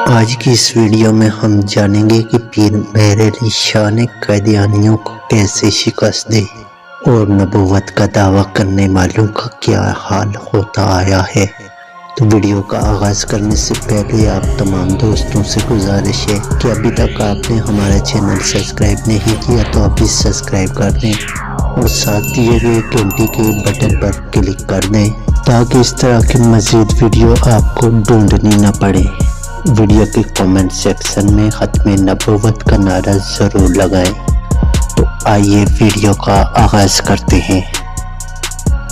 آج کی اس ویڈیو میں ہم جانیں گے کہ پیر مہر علی شاہ نے قادیانیوں کو کیسے شکست دی اور نبوت کا دعویٰ کرنے والوں کا کیا حال ہوتا آیا ہے۔ تو ویڈیو کا آغاز کرنے سے پہلے آپ تمام دوستوں سے گزارش ہے کہ ابھی تک آپ نے ہمارا چینل سبسکرائب نہیں کیا تو ابھی سبسکرائب کر دیں اور ساتھ دیے ہوئے گھنٹی کے بٹن پر کلک کر دیں تاکہ اس طرح کی مزید ویڈیو آپ کو ڈھونڈنی نہ پڑے۔ ویڈیو کے کامنٹ سیکشن میں ختم نبوت کا نعرہ ضرور لگائیں۔ تو آئیے ویڈیو کا آغاز کرتے ہیں۔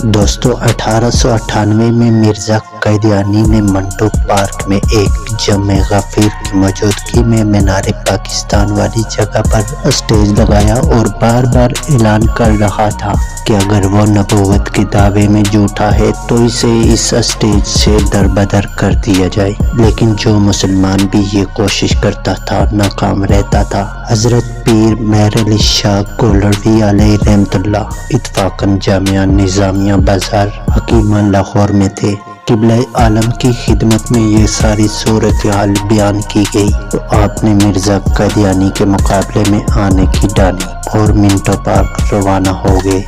دوستو 1898 میں مرزا قادیانی نے منٹو پارک میں ایک جمع غفیر کی موجودگی میں مینار پاکستان والی جگہ پر اسٹیج لگایا اور بار بار اعلان کر رہا تھا کہ اگر وہ نبوت کے دعوے میں جھوٹا ہے تو اسے اس اسٹیج سے دربدر کر دیا جائے، لیکن جو مسلمان بھی یہ کوشش کرتا تھا ناکام رہتا تھا۔ حضرت پیر مہر علی شاہ گولڑوی علیہ رحمت اللہ اتفاقاً جامعہ نظامیہ بازار حکیمہ لاہور میں تھے۔ قبلہ عالم کی خدمت میں یہ ساری صورتحال بیان کی گئی تو آپ نے مرزا قادیانی کے مقابلے میں آنے کی ڈالی اور منٹو پارک روانہ ہو گئے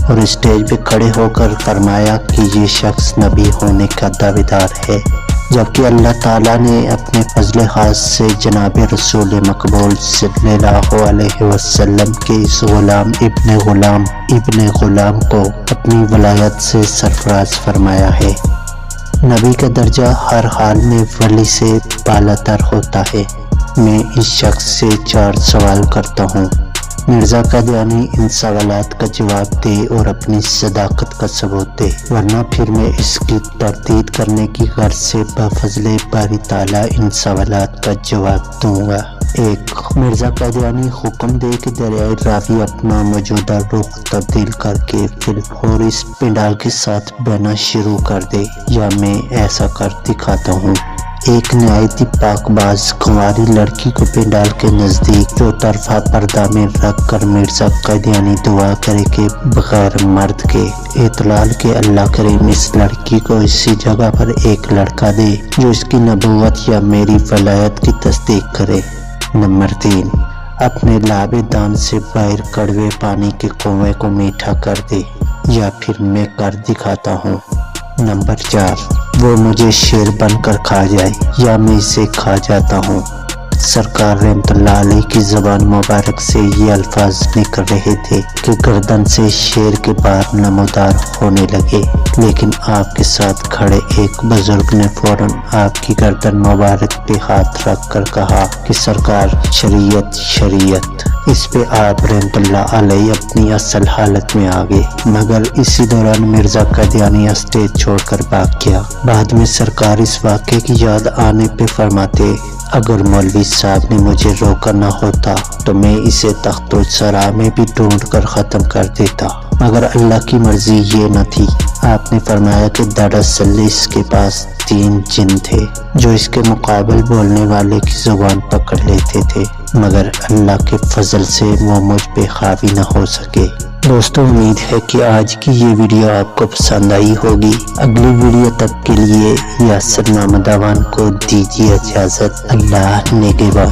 اور اسٹیج پہ کھڑے ہو کر فرمایا کہ یہ شخص نبی ہونے کا دعویدار ہے، جبکہ اللہ تعالیٰ نے اپنے فضل خاص سے جناب رسول مقبول صلی اللہ علیہ وسلم کے اس غلام ابن غلام کو اپنی ولایت سے سرفراز فرمایا ہے۔ نبی کا درجہ ہر حال میں ولی سے بالا تر ہوتا ہے۔ میں اس شخص سے 4 سوال کرتا ہوں، مرزا قادیانی ان سوالات کا جواب دے اور اپنی صداقت کا ثبوت دے، ورنہ پھر میں اس کی تردید کرنے کی غرض سے بفضل باری تعالیٰ ان سوالات کا جواب دوں گا۔ 1. مرزا قادیانی حکم دے کہ دریائے راوی اپنا موجودہ رخ تبدیل کر کے فی الفور اس پنڈال کے ساتھ بہنا شروع کر دے، یا میں ایسا کر دکھاتا ہوں۔ ایک نہایت پاک باز کنواری لڑکی کو پنڈال کے نزدیک دو طرفہ پردہ میں رکھ کر مرزا قادیانی دعا کرے کہ بغیر مرد کے اطلال کے اللہ کریم اس لڑکی کو اسی جگہ پر ایک لڑکا دے جو اس کی نبوت یا میری ولایت کی تصدیق کرے۔ نمبر 3. اپنے لاب دان سے باہر کڑوے پانی کے کنویں کو میٹھا کر دے، یا پھر میں کر دکھاتا ہوں۔ نمبر 4. وہ مجھے شیر بن کر کھا جائے، یا میں اسے کھا جاتا ہوں۔ سرکار رحمت اللہ علیہ کی زبان مبارک سے یہ الفاظ نکل رہے تھے کہ گردن سے شیر کے بار نمودار ہونے لگے، لیکن آپ کے ساتھ کھڑے ایک بزرگ نے فوراً آپ کی گردن مبارک پہ ہاتھ رکھ کر کہا کہ سرکار شریعت۔ اس پہ آپ رحمت اللہ علیہ اپنی اصل حالت میں آ گئے، مگر اسی دوران مرزا قادیانی اسٹیج چھوڑ کر بھاگ گیا۔ بعد میں سرکار اس واقعے کی یاد آنے پہ فرماتے، اگر مولوی صاحب نے مجھے روکا نہ ہوتا تو میں اسے تخت و سرا میں بھی ڈھونڈ کر ختم کر دیتا، مگر اللہ کی مرضی یہ نہ تھی۔ آپ نے فرمایا کہ دراصل اس کے پاس 3 جن تھے جو اس کے مقابل بولنے والے کی زبان پکڑ لیتے تھے، مگر اللہ کے فضل سے وہ مجھ پہ حاوی نہ ہو سکے۔ دوستو، امید ہے کہ آج کی یہ ویڈیو آپ کو پسند آئی ہوگی۔ اگلی ویڈیو تک کے لیے یاسر محمد عوان کو دیجیے اجازت۔ اللہ نگہبان۔